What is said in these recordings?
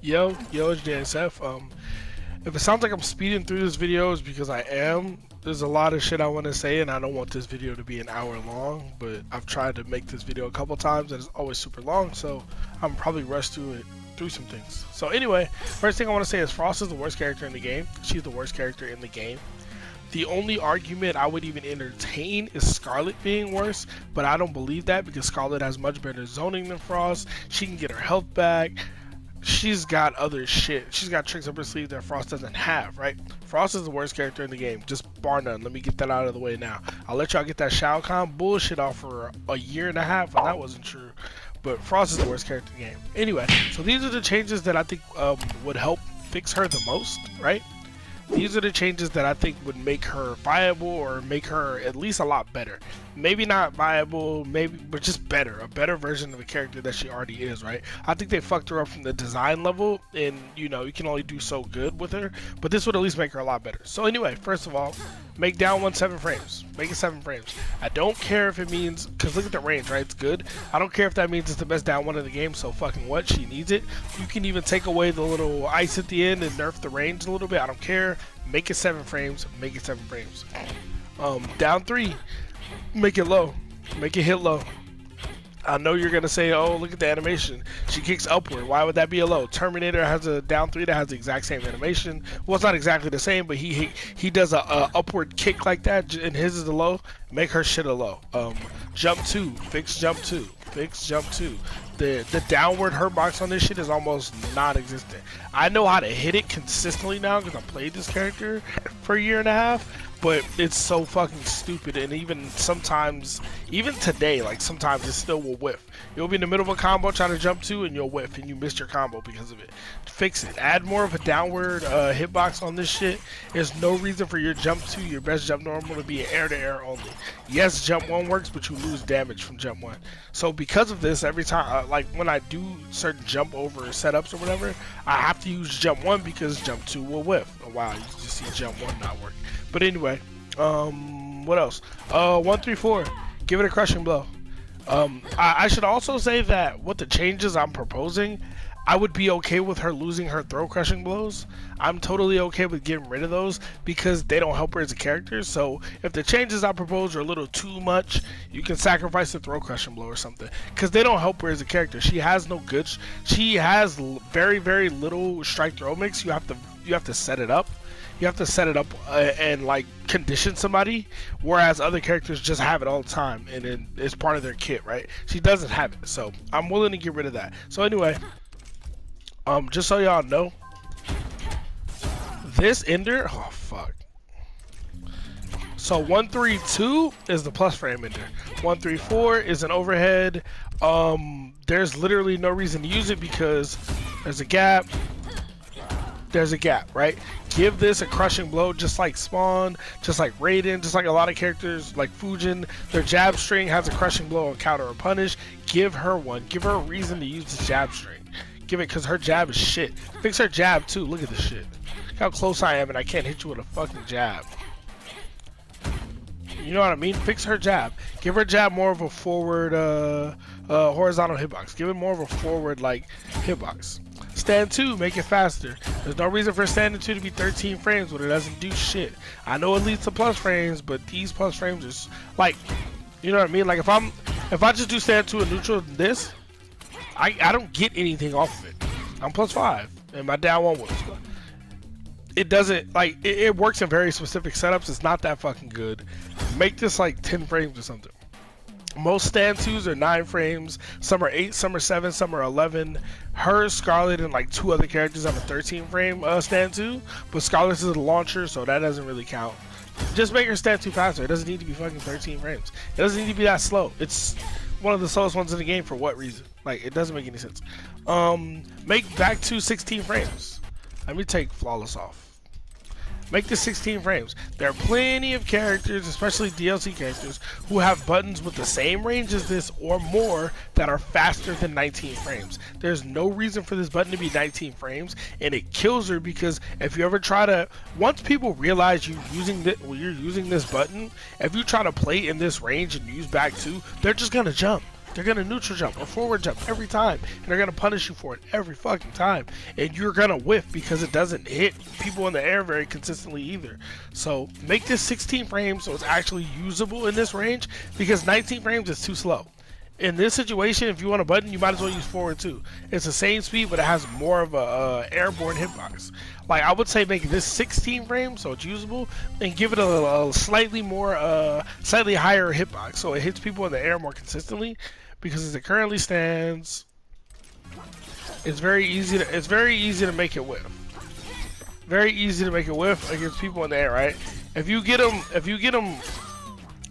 Yo, it's JSF. If it sounds like I'm speeding through this video, it's because I am. There's a lot of shit I want to say, and I don't want this video to be an hour long, but I've tried to make this video a couple times, and it's always super long, so I'm probably rushed through some things. So anyway, first thing I want to say is Frost is the worst character in the game. She's the worst character in the game. The only argument I would even entertain is Scarlet being worse, but I don't believe that because Scarlet has much better zoning than Frost. She can get her health back. She's got other shit. She's got tricks up her sleeve that Frost doesn't have, right? Frost is the worst character in the game, just bar none. Let me get that out of the way now. I'll let y'all get that Shao Kahn bullshit off for a year and a half, and that wasn't true. But Frost is the worst character in the game. Anyway, so these are the changes that I think would help fix her the most, right? These are the changes that I think would make her viable or make her at least a lot better. Maybe not viable, maybe, but just better. A better version of a character that she already is, right? I think they fucked her up from the design level, and you know, you can only do so good with her, but this would at least make her a lot better. So anyway, first of all, make down 1 7 frames. Make it 7 frames. I don't care if it means, because look at the range, right? It's good. I don't care if that means it's the best down one in the game, so fucking what? She needs it. You can even take away the little ice at the end and nerf the range a little bit. I don't care. Make it 7 frames. Make it 7 frames. Down 3. Make it low. Make it hit low. I know you're gonna say, oh, look at the animation. She kicks upward. Why would that be a low? Terminator has a down 3 that has the exact same animation. Well, it's not exactly the same, but he does a upward kick like that, and his is a low. Make her shit a low. Jump 2. Fix jump 2. Fix jump 2. The downward hurt box on this shit is almost non-existent. I know how to hit it consistently now because I played this character for a year and a half. But it's so fucking stupid, and even sometimes, even today, like sometimes it still will whiff. You'll be in the middle of a combo trying to jump to, and you'll whiff, and you missed your combo because of it. Fix it. Add more of a downward hitbox on this shit. There's no reason for your jump 2, your best jump normal, to be an air-to-air only. Yes, jump 1 works, but you lose damage from jump 1. So because of this, every time, like when I do certain jump over setups or whatever, I have to use jump 1 because jump 2 will whiff. Oh wow, you just see jump 1 not work. But anyway, what else? 1 3 4. Give it a crushing blow. I should also say that with the changes I'm proposing, I would be okay with her losing her throw crushing blows. I'm totally okay with getting rid of those because they don't help her as a character. So if the changes I propose are a little too much, you can sacrifice the throw crushing blow or something because they don't help her as a character. She has no good. She has very little strike throw mix. You have to set it up. You have to set it up and like condition somebody, whereas other characters just have it all the time and then it's part of their kit, right? She doesn't have it, so I'm willing to get rid of that. So anyway, just so y'all know, this ender, oh fuck. So 132 is the plus frame ender. 134 is an overhead. There's literally no reason to use it because there's a gap. There's a gap, right? Give this a crushing blow just like Spawn, just like Raiden, just like a lot of characters like Fujin. Their jab string has a crushing blow, a counter, or punish. Give her one. Give her a reason to use the jab string. Give it because her jab is shit. Fix her jab too. Look at this shit. Look how close I am and I can't hit you with a fucking jab. You know what I mean? Fix her jab. Give her jab more of a forward horizontal hitbox. Give it more of a forward like hitbox. Stand 2, make it faster. There's no reason for standing 2 to be 13 frames when it doesn't do shit. I know it leads to plus frames, but these plus frames are like, you know what I mean? Like if I just do stand 2 and neutral than this, I don't get anything off of it. I'm plus 5 and my down 1 was. It doesn't like it works in very specific setups. It's not that fucking good. Make this like 10 frames or something. Most stand 2s are 9 frames, some are 8, some are 7, some are 11. Her, Scarlet, and like 2 other characters have a 13 frame stand 2, but Scarlet's is a launcher, so that doesn't really count. Just make her stand 2 faster. It doesn't need to be fucking 13 frames. It doesn't need to be that slow. It's one of the slowest ones in the game for what reason? Like, it doesn't make any sense. Make back 2 16 frames. Let me take flawless off. Make this 16 frames. There are plenty of characters, especially DLC characters, who have buttons with the same range as this or more that are faster than 19 frames. There's no reason for this button to be 19 frames, and it kills her because if you ever try to, once people realize you're using this button, if you try to play in this range and use back 2, they're just gonna jump. They're gonna neutral jump or forward jump every time, and they're gonna punish you for it every fucking time. And you're gonna whiff because it doesn't hit people in the air very consistently either. So make this 16 frames so it's actually usable in this range, because 19 frames is too slow. In this situation, if you want a button, you might as well use forward too. It's the same speed, but it has more of a airborne hitbox. Like, I would say make this 16 frames so it's usable, and give it a slightly more, slightly higher hitbox so it hits people in the air more consistently. Because as it currently stands, it's very easy to make it whiff. Very easy to make it whiff against people in the air, right? If you get them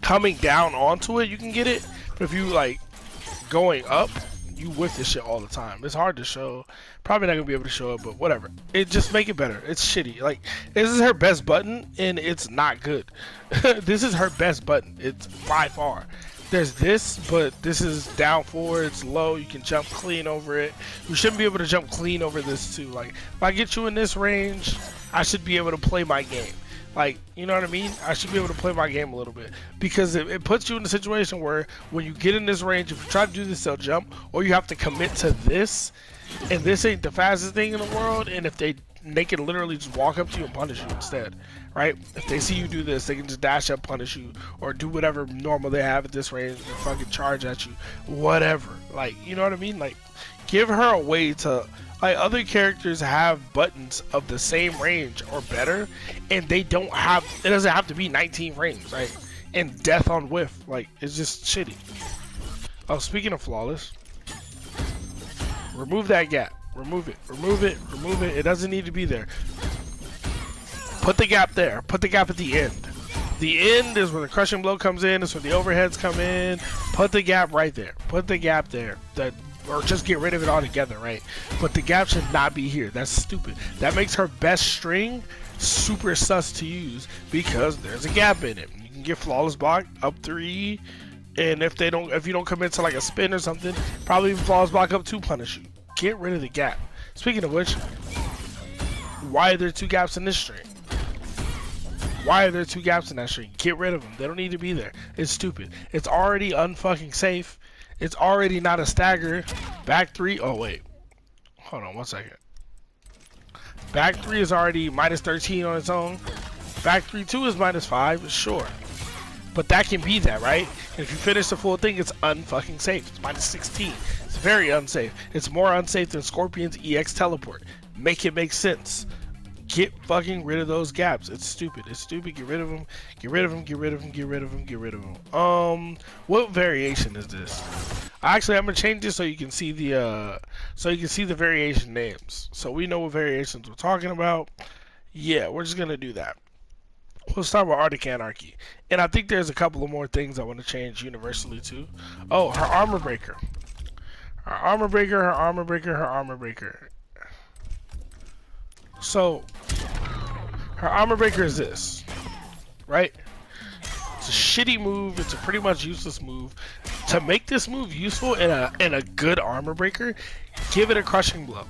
coming down onto it, you can get it. But if you like going up, you whiff this shit all the time. It's hard to show. Probably not gonna be able to show it, but whatever. It just make it better. It's shitty. Like, this is her best button, and it's not good. This is her best button. It's by far. There's this, but this is down forward, it's low, you can jump clean over it. You shouldn't be able to jump clean over this too. Like, if I get you in this range, I should be able to play my game. Like, you know what I mean? I should be able to play my game a little bit. Because it puts you in a situation where when you get in this range, if you try to do this, they'll jump, or you have to commit to this, and this ain't the fastest thing in the world, and if they can literally just walk up to you and punish you instead, right? If they see you do this, they can just dash up, punish you, or do whatever normal they have at this range and fucking charge at you, whatever. Like, you know what I mean? Like, give her a way to, like, other characters have buttons of the same range or better, and they don't have, it doesn't have to be 19 frames, right? And death on whiff, like, it's just shitty. Oh, speaking of flawless, remove that gap. Remove it, remove it, remove it. It doesn't need to be there. Put the gap there. Put the gap at the end. The end is where the crushing blow comes in. It's where the overheads come in. Put the gap right there. Put the gap there. Or just get rid of it altogether, right? But the gap should not be here. That's stupid. That makes her best string super sus to use because there's a gap in it. You can get flawless block up 3, and if you don't commit to like a spin or something, probably even flawless block up 2 punish you. Get rid of the gap. Speaking of which, why are there 2 gaps in this string? Why are there 2 gaps in that string? Get rid of them. They don't need to be there. It's stupid. It's already unfucking safe. It's already not a stagger. Back 3. Oh, wait. Hold on 1 second. Back 3 is already minus 13 on its own. Back 3-2 is minus 5. Sure. But that can be that, right? And if you finish the full thing, it's unfucking safe. It's minus 16. It's very unsafe. It's more unsafe than Scorpion's EX teleport. Make it make sense. Get fucking rid of those gaps. It's stupid. It's stupid. Get rid of them. Get rid of them. Get rid of them. Get rid of them. Get rid of them. What variation is this? Actually, I'm gonna change this so you can see the variation names. So we know what variations we're talking about. Yeah, we're just gonna do that. We'll start with Arctic Anarchy. And I think there's a couple of more things I want to change universally too. Oh, her armor breaker. Her armor breaker, her armor breaker, her armor breaker. So, her armor breaker is this, right? It's a shitty move. It's a pretty much useless move. To make this move useful in a good armor breaker, give it a crushing blow.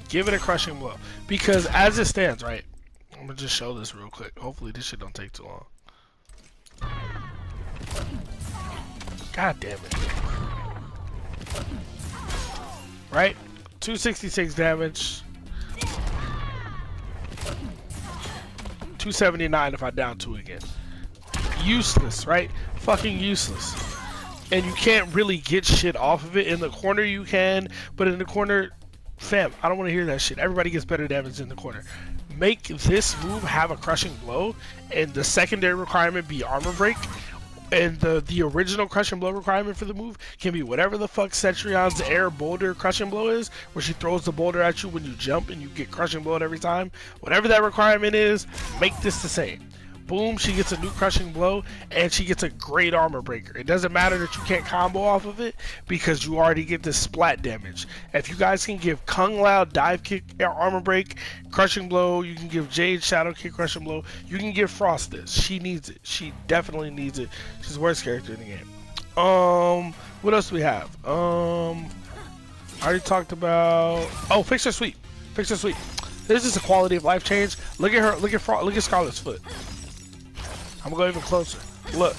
Give it a crushing blow. Because as it stands, right? I'm gonna just show this real quick. Hopefully this shit don't take too long. God damn it. Right? 266 damage. 279 if I down 2 again. Useless, right? Fucking useless. And you can't really get shit off of it. In the corner you can, but in the corner, fam, I don't want to hear that shit. Everybody gets better damage in the corner. Make this move have a crushing blow, and the secondary requirement be armor break, and the original crushing blow requirement for the move can be whatever the fuck Cetrion's air boulder crushing blow is, where she throws the boulder at you when you jump and you get crushing blow every time. Whatever that requirement is, make this the same. Boom, she gets a new crushing blow, and she gets a great armor breaker. It doesn't matter that you can't combo off of it, because you already get the splat damage. If you guys can give Kung Lao dive kick armor break, crushing blow, you can give Jade shadow kick crushing blow, you can give Frost this. She needs it. She definitely needs it. She's the worst character in the game. What else do we have? I already talked about, oh, fix her sweep. Fix her sweep. This is a quality of life change. Look at her, look at Scarlet's foot. I'm gonna go even closer. Look,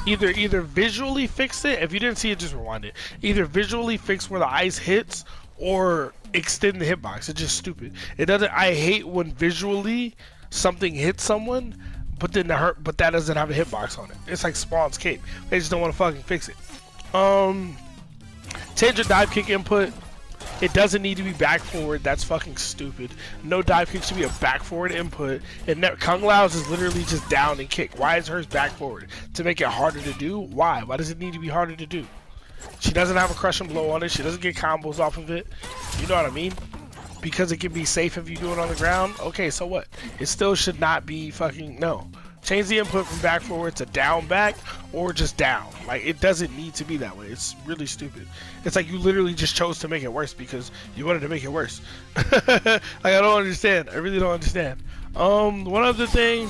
Either visually fix it. If you didn't see it, just rewind it. Either visually fix where the ice hits, or extend the hitbox. It's just stupid. It doesn't. I hate when visually something hits someone, but then but that doesn't have a hitbox on it. It's like Spawn's cape. They just don't want to fucking fix it. Change your dive kick input. It doesn't need to be back forward. That's fucking stupid. No dive kick should be a back forward input. And Kung Lao's is literally just down and kick. Why is hers back forward? To make it harder to do? Why? Why does it need to be harder to do? She doesn't have a crush and blow on it. She doesn't get combos off of it. You know what I mean? Because it can be safe if you do it on the ground. Okay, so what? It still should not be fucking, no. Change the input from back forward to down back, or just down. Like, it doesn't need to be that way. It's really stupid. It's like you literally just chose to make it worse because you wanted to make it worse. Like, I don't understand. I really don't understand. One other thing.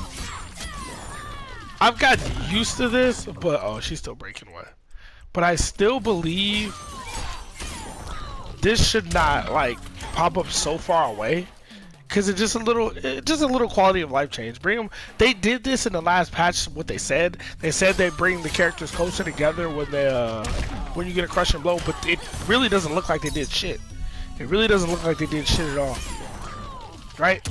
I've gotten used to this, but oh, she's still breaking one. But I still believe this should not like pop up so far away. Cause it's just a little quality of life change. Bring them. They did this in the last patch. What they said they bring the characters closer together when you get a crush and blow. But it really doesn't look like they did shit. It really doesn't look like they did shit at all. Right?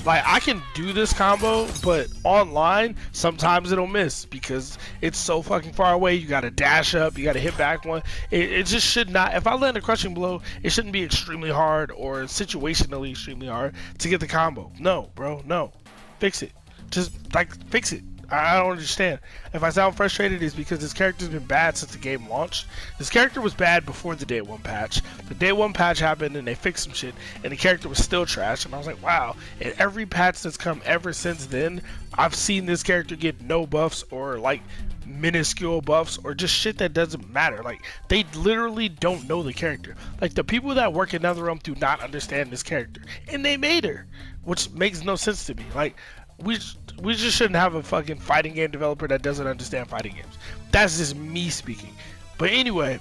Like, I can do this combo, but online, sometimes it'll miss because it's so fucking far away. You gotta dash up, you gotta hit back one. It just should not, if I land a crushing blow, it shouldn't be extremely hard or situationally extremely hard to get the combo. No, bro, no. Fix it. Just, like, fix it. I don't understand. If I sound frustrated, it's because this character's been bad since the game launched. This character was bad before the day one patch. The day one patch happened and they fixed some shit, and the character was still trash. And I was like, wow. And every patch that's come ever since then, I've seen this character get no buffs or like minuscule buffs or just shit that doesn't matter. Like, they literally don't know the character. Like, the people that work in NetherRealm do not understand this character, and they made her, which makes no sense to me. Like, we just shouldn't have a fucking fighting game developer that doesn't understand fighting games. That's just me speaking. But anyway,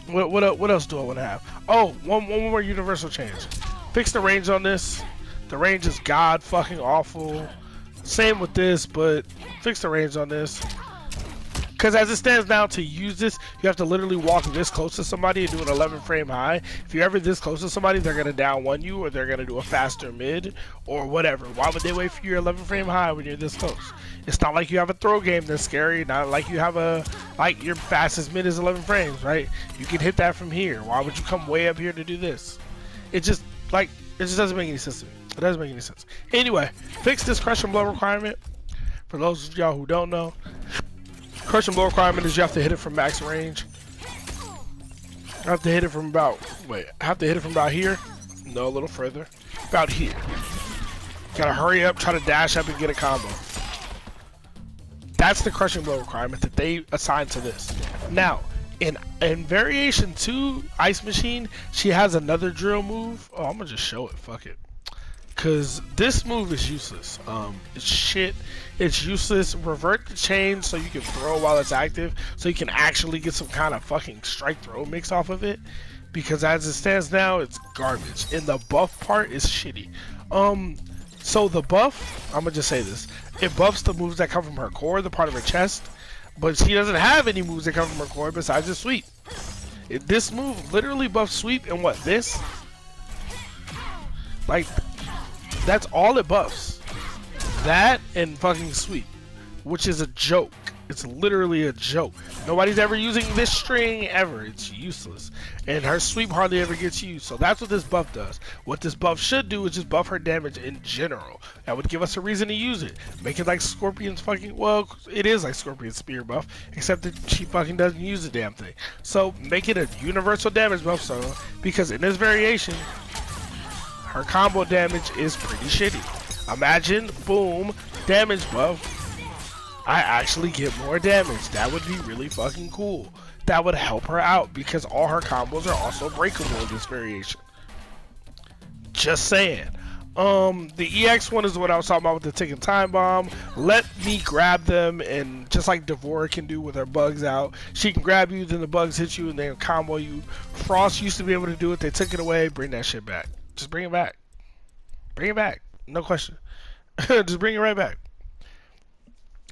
what else do I want to have? Oh, one more universal change. Fix the range on this. The range is god fucking awful. Same with this, but fix the range on this. Because as it stands now, to use this, you have to literally walk this close to somebody and do an 11 frame high. If you're ever this close to somebody, they're going to down one you, or they're going to do a faster mid, or whatever. Why would they wait for your 11 frame high when you're this close? It's not like you have a throw game that's scary. Not like you have like your fastest mid is 11 frames, right? You can hit that from here. Why would you come way up here to do this? It just doesn't make any sense to me. It doesn't make any sense. Anyway, fix this crush and blow requirement. For those of y'all who don't know, crush and blow requirement is you have to hit it from max range. I have to hit it from about, here. No, a little further. About here. Gotta hurry up, try to dash up and get a combo. That's the crush and blow requirement that they assigned to this. Now, in variation 2, Ice Machine, she has another drill move. Oh, I'm gonna just show it, fuck it. Cause this move is useless. It's shit. It's useless. Revert the chain so you can throw while it's active, so you can actually get some kind of fucking strike throw mix off of it. Because as it stands now, it's garbage. And the buff part is shitty. So the buff, I'm gonna just say this. It buffs the moves that come from her core, the part of her chest. But she doesn't have any moves that come from her core besides the sweep. This move literally buffs sweep and what? This? Like, that's all it buffs. That and fucking sweep, which is a joke. It's literally a joke. Nobody's ever using this string ever. It's useless. And her sweep hardly ever gets used. So that's what this buff does. What this buff should do is just buff her damage in general. That would give us a reason to use it. Make it like Scorpion's fucking, well, it is like Scorpion's spear buff, except that she fucking doesn't use the damn thing. So make it a universal damage buff, so because in this variation, her combo damage is pretty shitty. Imagine, boom, damage buff. I actually get more damage. That would be really fucking cool. That would help her out because all her combos are also breakable in this variation. Just saying. The EX one is what I was talking about with the ticking time bomb. Let me grab them, and just like Devora can do with her bugs out, she can grab you, then the bugs hit you, and then combo you. Frost used to be able to do it. They took it away. Bring that shit back. Just bring it back. Bring it back. No question. Just bring it right back.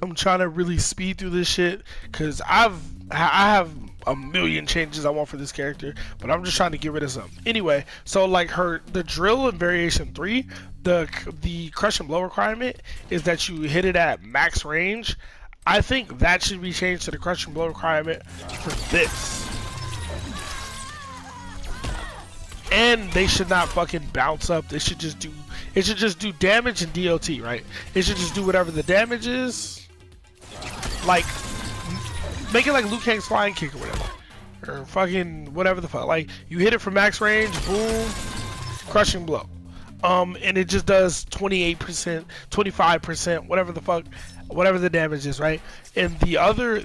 I'm trying to really speed through this shit because I have a million changes I want for this character, but I'm just trying to get rid of some. Anyway, so like the drill in variation 3, the crush and blow requirement is that you hit it at max range. I think that should be changed to the crush and blow requirement for this. And they should not fucking bounce up. They should just do damage and DOT, right? It should just do whatever the damage is. Like, make it like Liu Kang's flying kick or whatever. Or fucking whatever the fuck. Like, you hit it from max range, boom, crushing blow. And it just does 28%, 25%, whatever the fuck, whatever the damage is, right? And the other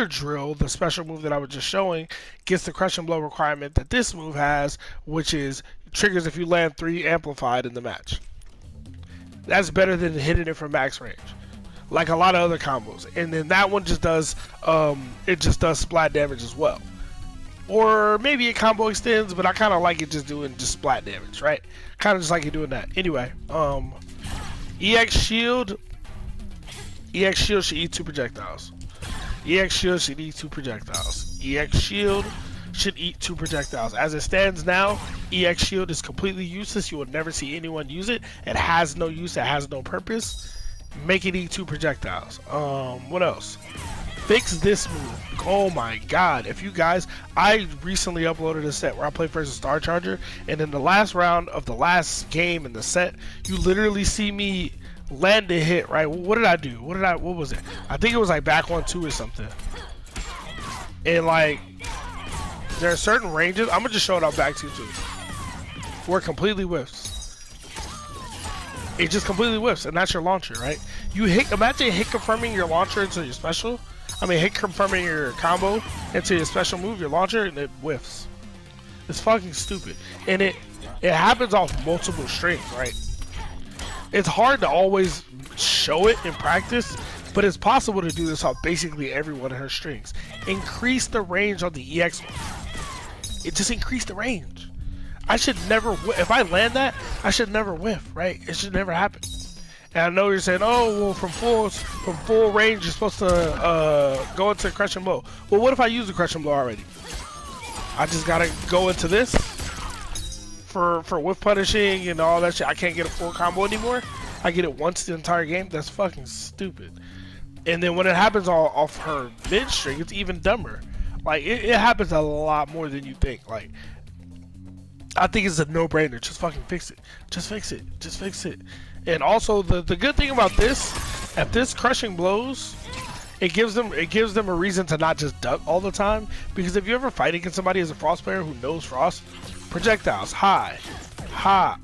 drill, the special move that I was just showing, gets the crush and blow requirement that this move has, which is triggers if you land 3 amplified in the match. That's better than hitting it from max range, like a lot of other combos. And then that one just does it just does splat damage as well. Or maybe a combo extends, but I kind of like it just doing just splat damage, right? Kind of just like it doing that. Anyway, EX shield should eat 2 projectiles. EX shield should eat 2 projectiles. EX shield should eat 2 projectiles. As it stands now, EX shield is completely useless. You will never see anyone use it. It has no use. It has no purpose. Make it eat 2 projectiles. What else? Fix this move. Oh my god. If you guys, I recently uploaded a set where I played versus Star Charger, and in the last round of the last game in the set, you literally see me land a hit, right? What did I do? What was it? I think it was like back 1-2 or something. And like, there are certain ranges. I'm gonna just show it on back 2-2. Where it completely whiffs. It just completely whiffs, and that's your launcher, right? You hit, imagine hit confirming your launcher into your special. I mean, hit confirming your combo into your special move, your launcher, and it whiffs. It's fucking stupid. And it happens off multiple strings, right? It's hard to always show it in practice, but it's possible to do this off basically every one of her strings. Increase the range on the EX one. It just increased the range. I should never, if I land that, I should never whiff, right? It should never happen. And I know you're saying, oh, well, from full range, you're supposed to go into crush and blow. Well, what if I use the crush and blow already? I just gotta go into this for whiff punishing and all that shit. I can't get a full combo anymore. I get it once the entire game. That's fucking stupid. And then when it happens off her mid string, it's even dumber. Like, it happens a lot more than you think. Like, I think it's a no-brainer. Just fucking fix it. Just fix it. Just fix it. And also, the good thing about this, if this crushing blows, it gives them a reason to not just duck all the time. Because if you ever fight against somebody as a Frost player who knows Frost, projectiles, high, high.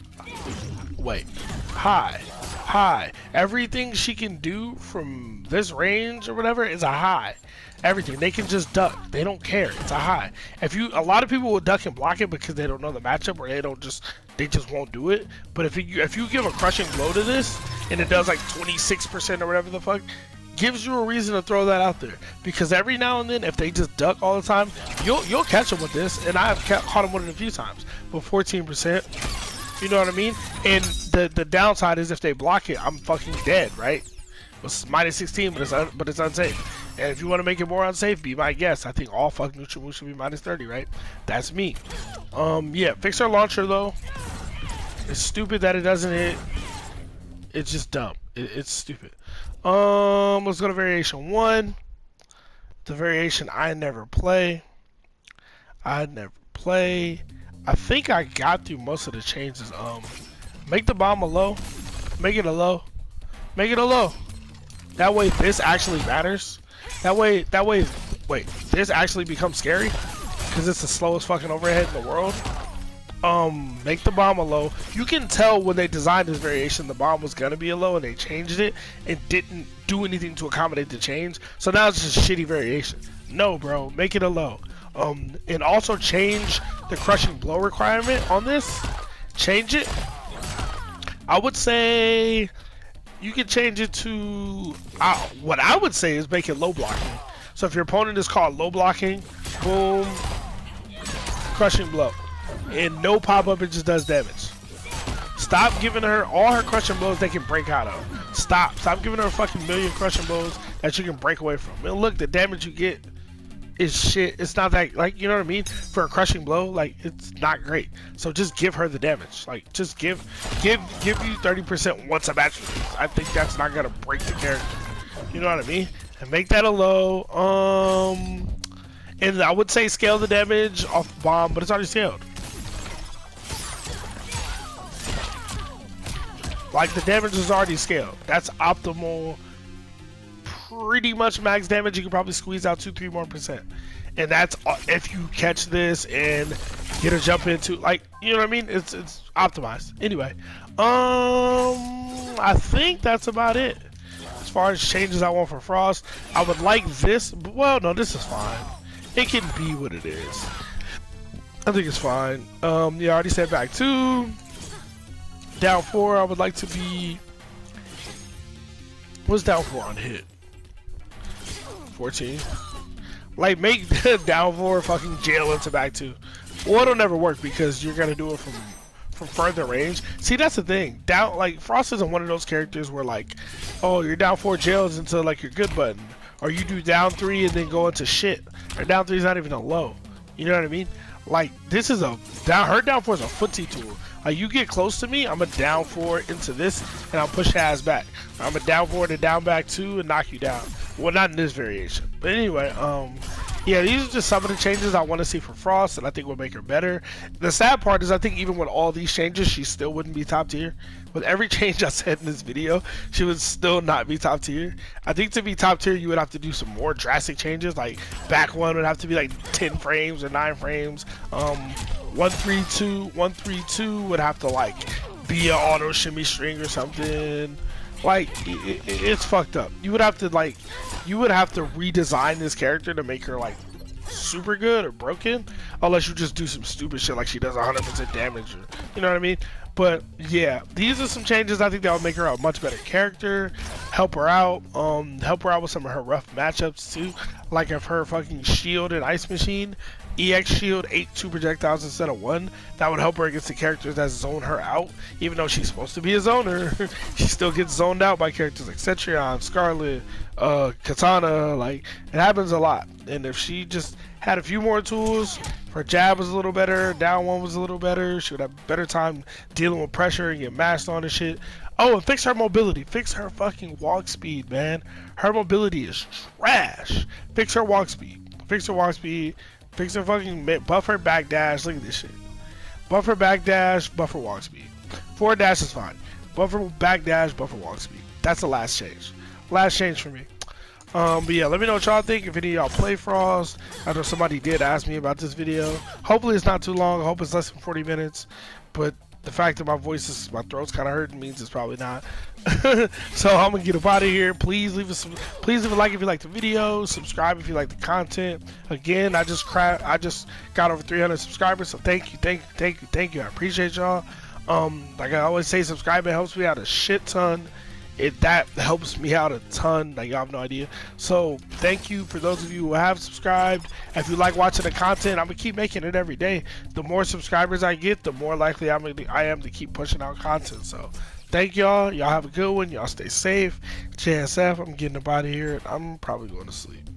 Everything she can do from this range or whatever is a high. Everything. They can just duck. They don't care. It's a high. A lot of people will duck and block it because they don't know the matchup, or they just won't do it. But if you give a crushing blow to this and it does like 26% or whatever the fuck, gives you a reason to throw that out there. Because every now and then, if they just duck all the time, you'll catch them with this. And I've caught them with it a few times. But 14%, you know what I mean? And the downside is if they block it, I'm fucking dead, right? It's minus 16, but it's unsafe. And if you want to make it more unsafe, be my guest. I think all fuck neutral moves should be minus 30, right? That's me. Yeah, fix our launcher though. It's stupid that it doesn't hit. It's just dumb. It's stupid. Let's go to variation 1. The variation I never play. I think I got through most of the changes. Make the bomb a low. Make it a low. Make it a low. That way this actually matters. That way, wait, this actually becomes scary because it's the slowest fucking overhead in the world. Make the bomb a low. You can tell when they designed this variation, the bomb was gonna be a low and they changed it and didn't do anything to accommodate the change. So now it's just a shitty variation. No, bro, make it a low. And also change the crushing blow requirement on this. Change it. I would say you can change it to, what I would say is make it low blocking. So if your opponent is called low blocking, boom, crushing blow. And no pop-up, it just does damage. Stop giving her all her crushing blows they can break out of. Stop giving her a fucking million crushing blows that you can break away from. And look, the damage you get is shit. It's not that, like, you know what I mean? For a crushing blow, like, it's not great. So just give her the damage. Like, just give you 30% once a match. I think that's not gonna break the character. You know what I mean? And make that a low. And I would say scale the damage off bomb, but it's already scaled. Like, the damage is already scaled. That's optimal. Pretty much max damage. You can probably squeeze out 2-3 more %. And that's if you catch this and get a jump into, like, you know what I mean? It's optimized. Anyway, I think that's about it. As far as changes I want for Frost, I would like this. Well, no, this is fine. It can be what it is. I think it's fine. Yeah, I already said back 2. Down 4, I would like to be. What's down 4 on hit? 14. Like, make down 4 fucking jail into back 2. Well, it'll never work because you're gonna do it from further range. See, that's the thing. Down, like, Frost isn't one of those characters where, like, oh, you're down 4 jails into like your good button, or you do down 3 and then go into shit. Or down 3 is not even a low. You know what I mean? Like, this is a her down 4 is a footsie tool. Like, you get close to me, I'm a down 4 into this, and I'll push your ass back. I'm a down 4 to down back 2 and knock you down. Well, not in this variation. But anyway, yeah, these are just some of the changes I want to see for Frost, and I think will make her better. The sad part is I think even with all these changes, she still wouldn't be top tier. With every change I said in this video, she would still not be top tier. I think to be top tier, you would have to do some more drastic changes. Like, back 1 would have to be like 10 frames or 9 frames. 132 would have to, like, be an auto shimmy string or something. Like, it's fucked up. You would have to redesign this character to make her, like, super good or broken, unless you just do some stupid shit like she does 100% damage, or, you know what I mean? But yeah, these are some changes I think that would make her a much better character, help her out with some of her rough matchups too, like if her fucking shield and ice machine EX shield 2 projectiles instead of 1, that would help her against the characters that zone her out. Even though she's supposed to be a zoner, she still gets zoned out by characters like Cetrion, Scarlet, Katana. Like, it happens a lot. And if she just had a few more tools, her jab was a little better, down 1 was a little better, she would have a better time dealing with pressure and get mashed on and shit. Oh, and fix her mobility. Fix her fucking walk speed, man. Her mobility is trash. Fix her walk speed. Fix her walk speed. Fix her fucking buff her back dash. Look at this shit. Buff her back dash, buff her walk speed. Forward dash is fine. Buff her back dash, buff her walk speed. That's the last change. Last change for me. But yeah, let me know what y'all think. If any of y'all play Frost. I know somebody did ask me about this video. Hopefully it's not too long. I hope it's less than 40 minutes. But the fact that my throat's kind of hurting means it's probably not. So I'm gonna get up out of here. Please leave a like if you like the video. Subscribe if you like the content. Again, I just got over 300 subscribers, so thank you. I appreciate y'all. Like I always say, subscribing helps me out a shit ton. That helps me out a ton, like y'all have no idea. So thank you for those of you who have subscribed. If you like watching the content, I'm gonna keep making it every day. The more subscribers I get, the more likely I am to keep pushing out content. So thank y'all. Y'all have a good one. Y'all stay safe. JSF, I'm getting up out of here. I'm probably going to sleep.